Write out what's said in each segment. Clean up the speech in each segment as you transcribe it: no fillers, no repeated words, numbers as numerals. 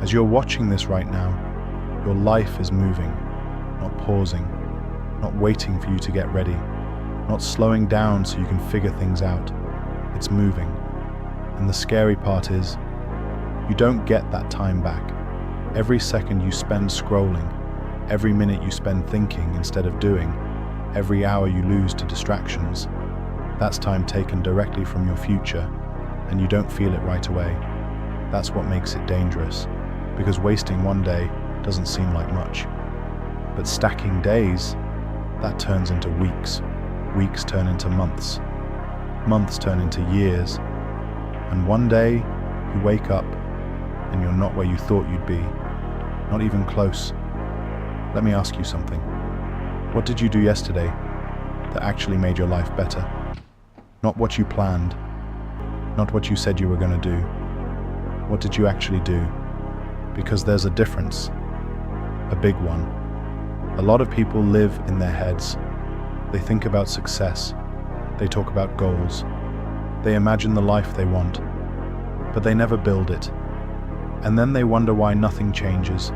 As you're watching this right now, your life is moving, not pausing, not waiting for you to get ready, not slowing down so you can figure things out. It's moving. And the scary part is, you don't get that time back. Every second you spend scrolling, every minute you spend thinking instead of doing, every hour you lose to distractions, that's time taken directly from your future, and you don't feel it right away. That's what makes it dangerous, because wasting one day doesn't seem like much. But stacking days, that turns into weeks. Weeks turn into months. Months turn into years. And one day, you wake up and you're not where you thought you'd be. Not even close. Let me ask you something. What did you do yesterday that actually made your life better? Not what you planned. Not what you said you were going to do. What did you actually do? Because there's a difference. A big one. A lot of people live in their heads. They think about success. They talk about goals. They imagine the life they want, but they never build it. And then they wonder why nothing changes.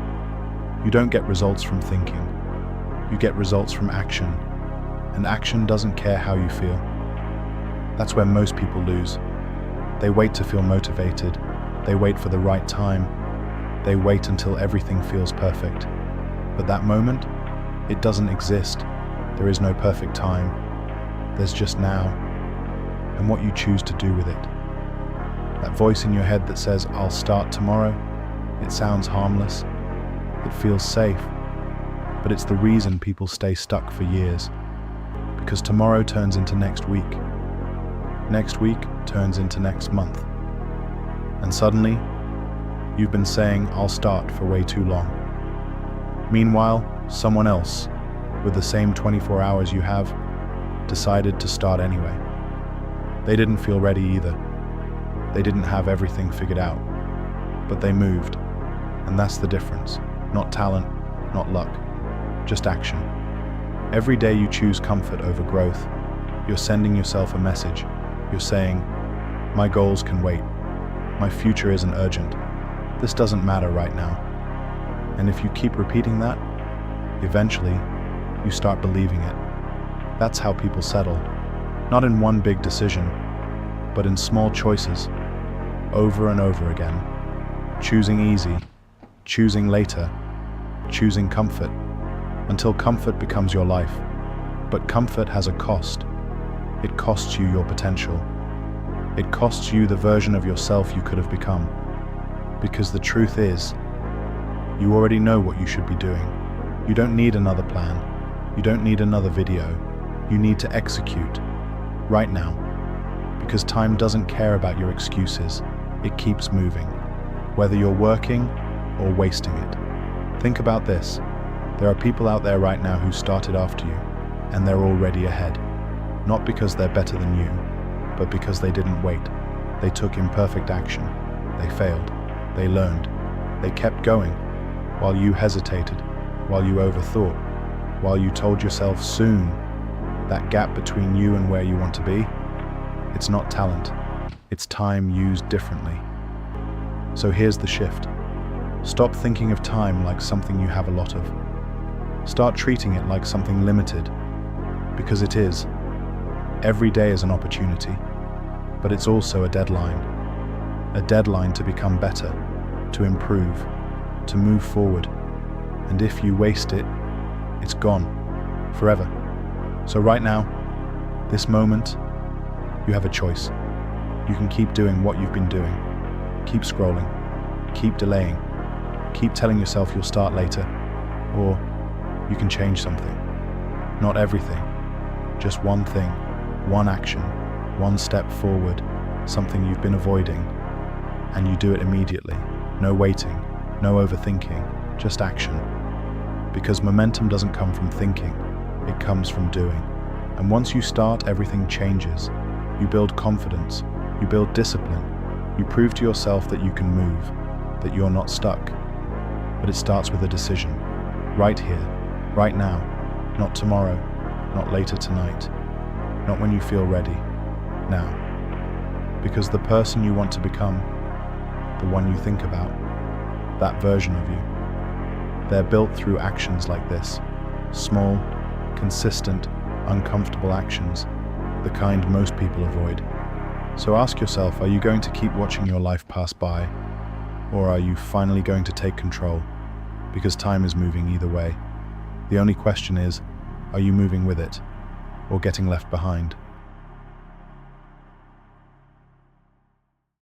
You don't get results from thinking. You get results from action. And action doesn't care how you feel. That's where most people lose. They wait to feel motivated. They wait for the right time. They wait until everything feels perfect. But that moment, it doesn't exist. There is no perfect time. There's just now, and what you choose to do with it. That voice in your head that says, I'll start tomorrow, it sounds harmless. It feels safe, but it's the reason people stay stuck for years. Because tomorrow turns into next week. Next week turns into next month. And suddenly, you've been saying, I'll start for way too long. Meanwhile, someone else, with the same 24 hours you have, decided to start anyway. They didn't feel ready either. They didn't have everything figured out, but they moved. And that's the difference. Not talent, not luck, just action. Every day you choose comfort over growth, you're sending yourself a message. You're saying, my goals can wait. My future isn't urgent. This doesn't matter right now. And if you keep repeating that, eventually, you start believing it. That's how people settle. Not in one big decision, but in small choices, over and over again. Choosing easy, choosing later, choosing comfort, until comfort becomes your life. But comfort has a cost. It costs you your potential. It costs you the version of yourself you could have become. Because the truth is, you already know what you should be doing. You don't need another plan. You don't need another video. You need to execute. Right now. Because time doesn't care about your excuses. It keeps moving. Whether you're working or wasting it. Think about this. There are people out there right now who started after you, and they're already ahead. Not because they're better than you, but because they didn't wait. They took imperfect action. They failed. They learned. They kept going. While you hesitated, while you overthought, while you told yourself soon, that gap between you and where you want to be, it's not talent. It's time used differently. So here's the shift. Stop thinking of time like something you have a lot of. Start treating it like something limited, because it is. Every day is an opportunity, but it's also a deadline. A deadline to become better, to improve, to move forward. And if you waste it, it's gone, forever. So right now, this moment, you have a choice. You can keep doing what you've been doing. Keep scrolling, keep delaying, keep telling yourself you'll start later, or you can change something. Not everything, just one thing, one action, one step forward, something you've been avoiding, and you do it immediately. No waiting, no overthinking, just action. Because momentum doesn't come from thinking, it comes from doing. And once you start, everything changes. You build confidence, you build discipline, you prove to yourself that you can move, that you're not stuck. But it starts with a decision, right here, right now, not tomorrow, not later tonight, not when you feel ready, now. Because the person you want to become, the one you think about, that version of you. They're built through actions like this, small, consistent, uncomfortable actions, the kind most people avoid. So ask yourself, are you going to keep watching your life pass by? Or are you finally going to take control? Because time is moving either way. The only question is, are you moving with it or getting left behind?